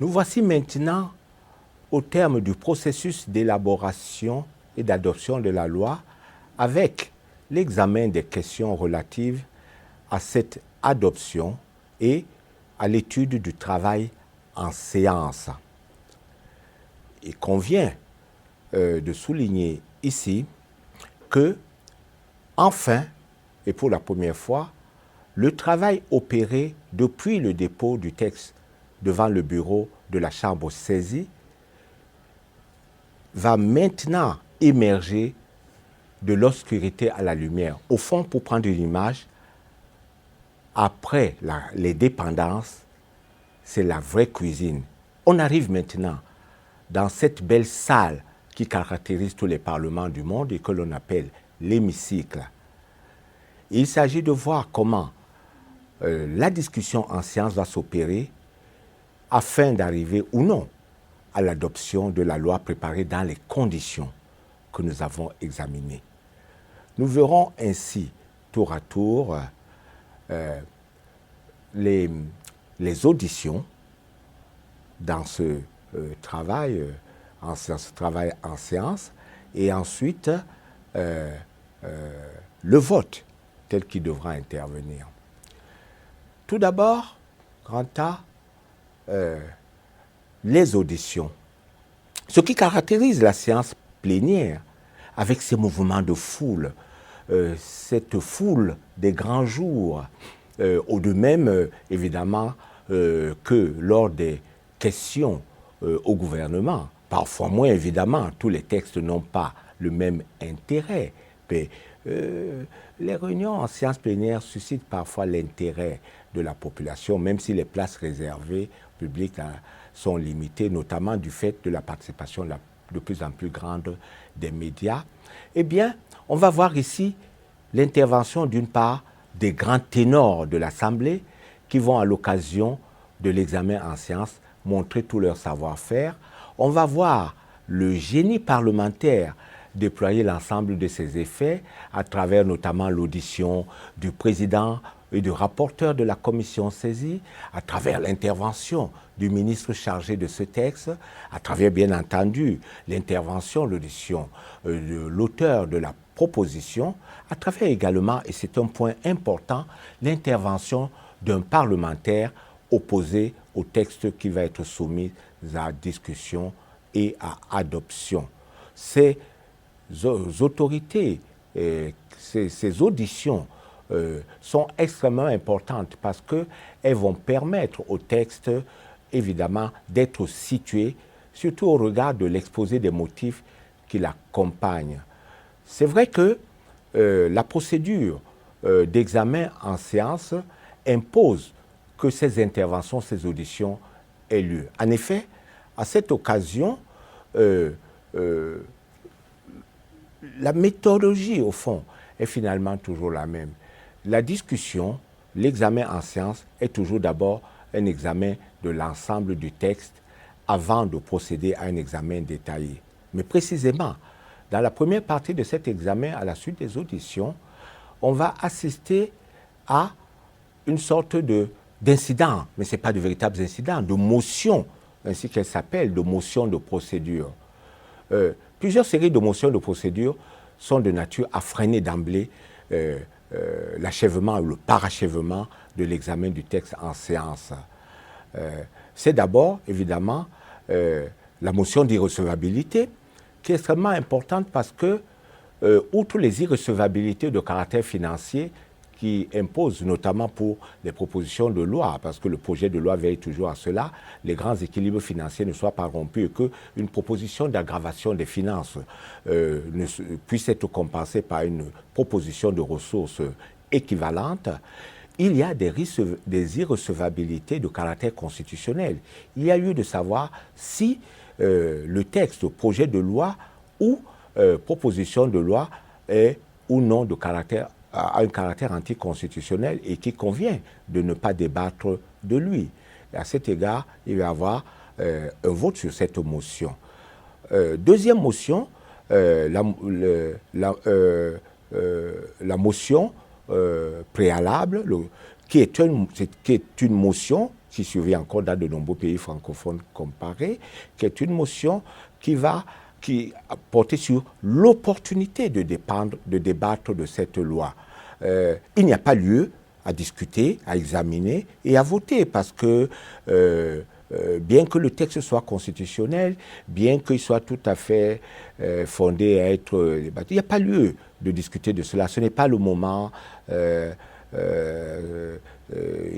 Nous voici maintenant au terme du processus d'élaboration et d'adoption de la loi avec l'examen des questions relatives à cette adoption et à l'étude du travail en séance. Il convient de souligner ici que, enfin, et pour la première fois, le travail opéré depuis le dépôt du texte devant le bureau de la Chambre saisie va maintenant émerger de l'obscurité à la lumière. Au fond, pour prendre une image, après les dépendances, c'est la vraie cuisine. On arrive maintenant dans cette belle salle qui caractérise tous les parlements du monde et que l'on appelle l'hémicycle. Il s'agit de voir comment la discussion en séance va s'opérer afin d'arriver ou non à l'adoption de la loi préparée dans les conditions que nous avons examinées. Nous verrons ainsi tour à tour les auditions dans ce travail en séance et ensuite le vote tel qu'il devra intervenir. Tout d'abord, quant à les auditions, ce qui caractérise la séance plénière avec ces mouvements de foule, cette foule des grands jours, au de même évidemment que lors des questions au gouvernement, parfois moins évidemment, tous les textes n'ont pas le même intérêt, mais les réunions en séance plénière suscitent parfois l'intérêt de la population, même si les places réservées au public sont limitées, notamment du fait de la participation de plus en plus grande des médias. Eh bien, on va voir ici l'intervention d'une part des grands ténors de l'Assemblée qui vont à l'occasion de l'examen en séance montrer tout leur savoir-faire. On va voir le génie parlementaire déployer l'ensemble de ses effets à travers notamment l'audition du président et du rapporteur de la commission saisie, à travers l'intervention du ministre chargé de ce texte, à travers bien entendu l'intervention, l'audition de l'auteur de la proposition, à travers également, et c'est un point important, l'intervention d'un parlementaire opposé au texte qui va être soumis à discussion et à adoption. Ces autorités, ces auditions sont extrêmement importantes parce qu'elles vont permettre au texte, évidemment, d'être situé, surtout au regard de l'exposé des motifs qui l'accompagnent. C'est vrai que la procédure d'examen en séance impose que ces interventions, ces auditions aient lieu. En effet, à cette occasion, la méthodologie, au fond, est finalement toujours la même. La discussion, l'examen en séance est toujours d'abord un examen de l'ensemble du texte avant de procéder à un examen détaillé. Mais précisément, dans la première partie de cet examen, à la suite des auditions, on va assister à une sorte d'incident, mais ce n'est pas de véritables incidents, de motions, ainsi qu'elles s'appellent, de motions de procédure. Plusieurs séries de motions de procédure sont de nature à freiner d'emblée l'achèvement ou le parachèvement de l'examen du texte en séance. C'est d'abord, évidemment, la motion d'irrecevabilité, qui est extrêmement importante parce que, outre les irrecevabilités de caractère financier qui imposent, notamment pour les propositions de loi, parce que le projet de loi veille toujours à cela, les grands équilibres financiers ne soient pas rompus et qu'une proposition d'aggravation des finances puisse être compensée par une proposition de ressources équivalentes. Il y a des irrecevabilités de caractère constitutionnel. Il y a lieu de savoir si le texte, projet de loi ou proposition de loi est ou non a un caractère anticonstitutionnel et qu'il convient de ne pas débattre de lui. Et à cet égard, il va y avoir un vote sur cette motion. Deuxième motion, la motion préalable, qui est une motion qui survit encore dans de nombreux pays francophones comparés, qui est une motion qui va porter sur l'opportunité de débattre de cette loi. Il n'y a pas lieu à discuter, à examiner et à voter parce que bien que le texte soit constitutionnel, bien qu'il soit tout à fait fondé à être débattu, il n'y a pas lieu de discuter de cela. Ce n'est pas le moment, il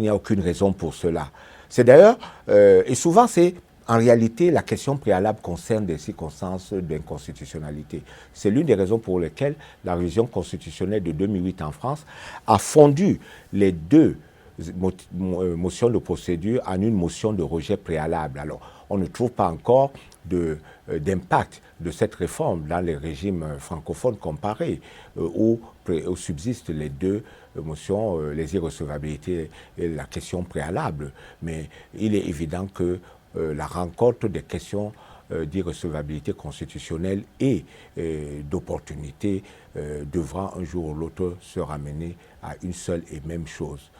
n'y a aucune raison pour cela. C'est d'ailleurs, et souvent c'est en réalité, la question préalable concerne des circonstances d'inconstitutionnalité. C'est l'une des raisons pour lesquelles la révision constitutionnelle de 2008 en France a fondu les deux motions de procédure en une motion de rejet préalable. Alors, on ne trouve pas encore d'impact de cette réforme dans les régimes francophones comparés où subsistent les deux motions, les irrecevabilités et la question préalable. Mais il est évident que la rencontre des questions d'irrecevabilité constitutionnelle et d'opportunité devra un jour ou l'autre se ramener à une seule et même chose.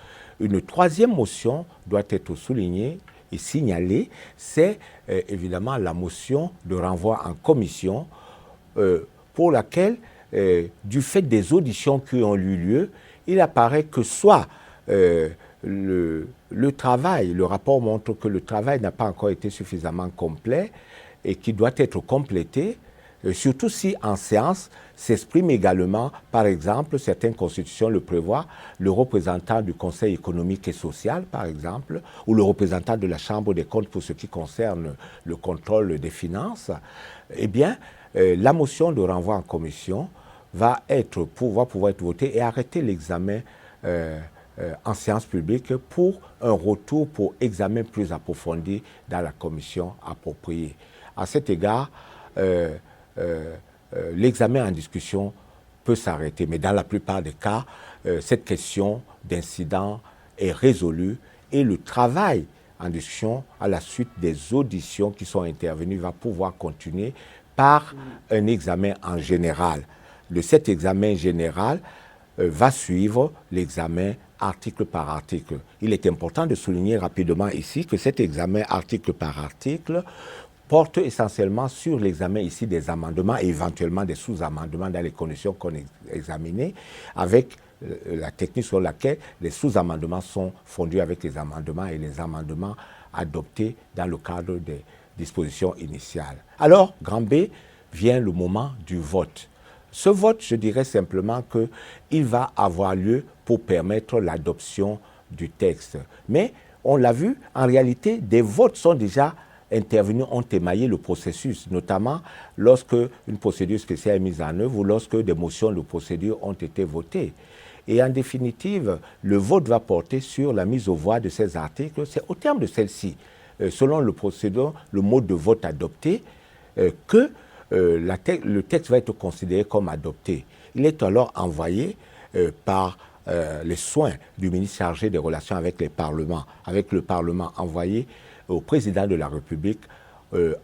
Une troisième motion doit être soulignée et signalée, c'est évidemment la motion de renvoi en commission pour laquelle, du fait des auditions qui ont eu lieu, il apparaît que soit le travail, le rapport montre que le travail n'a pas encore été suffisamment complet et qui doit être complété, surtout si en séance s'exprime également, par exemple, certaines constitutions le prévoient, le représentant du Conseil économique et social, par exemple, ou le représentant de la Chambre des comptes pour ce qui concerne le contrôle des finances, eh bien, la motion de renvoi en commission va pouvoir être votée et arrêter l'examen en séance publique pour un retour pour examen plus approfondi dans la commission appropriée. À cet égard, l'examen en discussion peut s'arrêter, mais dans la plupart des cas, cette question d'incident est résolue et le travail en discussion à la suite des auditions qui sont intervenues va pouvoir continuer par un examen en général. De cet examen général va suivre l'examen article par article. Il est important de souligner rapidement ici que cet examen article par article porte essentiellement sur l'examen ici des amendements et éventuellement des sous-amendements dans les conditions qu'on a examinées, avec la technique sur laquelle les sous-amendements sont fondus avec les amendements et les amendements adoptés dans le cadre des dispositions initiales. Alors, grand B, vient le moment du vote. Ce vote, je dirais simplement qu'il va avoir lieu pour permettre l'adoption du texte. Mais, on l'a vu, en réalité, des votes sont déjà intervenus, ont émaillé le processus, notamment lorsque une procédure spéciale est mise en œuvre ou lorsque des motions de procédure ont été votées. Et en définitive, le vote va porter sur la mise aux voix de ces articles. C'est au terme de celle-ci, selon le procédure, le mode de vote adopté, que le texte va être considéré comme adopté. Il est alors envoyé par les soins du ministre chargé des relations avec le Parlement envoyé au président de la République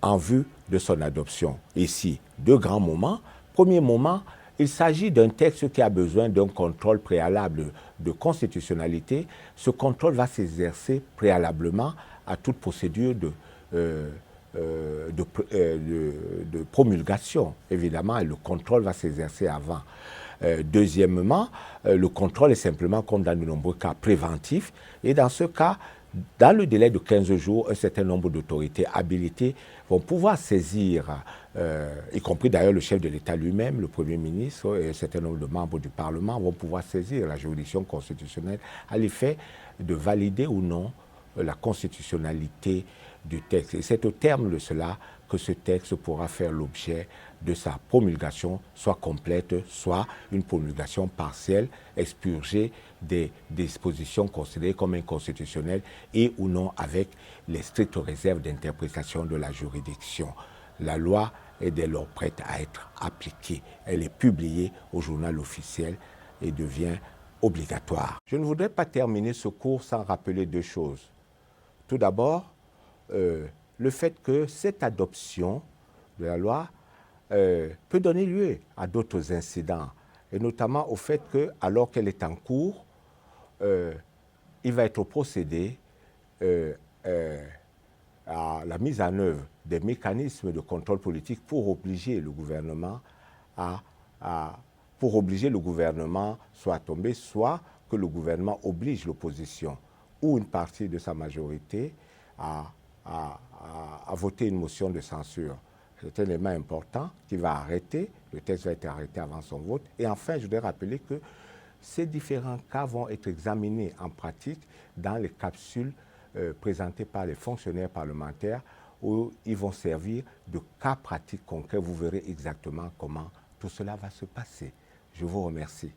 en vue de son adoption. Ici, deux grands moments. Premier moment, il s'agit d'un texte qui a besoin d'un contrôle préalable de constitutionnalité. Ce contrôle va s'exercer préalablement à toute procédure de promulgation, évidemment, et le contrôle va s'exercer avant. Deuxièmement, le contrôle est simplement, comme dans de nombreux cas, préventif, et dans ce cas, dans le délai de 15 jours, un certain nombre d'autorités habilitées vont pouvoir saisir, y compris d'ailleurs le chef de l'État lui-même, le Premier ministre et un certain nombre de membres du Parlement vont pouvoir saisir la juridiction constitutionnelle à l'effet de valider ou non la constitutionnalité du texte. Et c'est au terme de cela que ce texte pourra faire l'objet de sa promulgation, soit complète, soit une promulgation partielle, expurgée des dispositions considérées comme inconstitutionnelles et ou non avec les strictes réserves d'interprétation de la juridiction. La loi est dès lors prête à être appliquée. Elle est publiée au journal officiel et devient obligatoire. Je ne voudrais pas terminer ce cours sans rappeler deux choses. Tout d'abord, le fait que cette adoption de la loi peut donner lieu à d'autres incidents, et notamment au fait que, alors qu'elle est en cours, il va être procédé à la mise en œuvre des mécanismes de contrôle politique pour obliger le gouvernement soit à tomber, soit que le gouvernement oblige l'opposition ou une partie de sa majorité à voter une motion de censure. C'est un élément important qui va arrêter, le texte va être arrêté avant son vote. Et enfin, je voudrais rappeler que ces différents cas vont être examinés en pratique dans les capsules présentées par les fonctionnaires parlementaires où ils vont servir de cas pratiques concrets. Vous verrez exactement comment tout cela va se passer. Je vous remercie.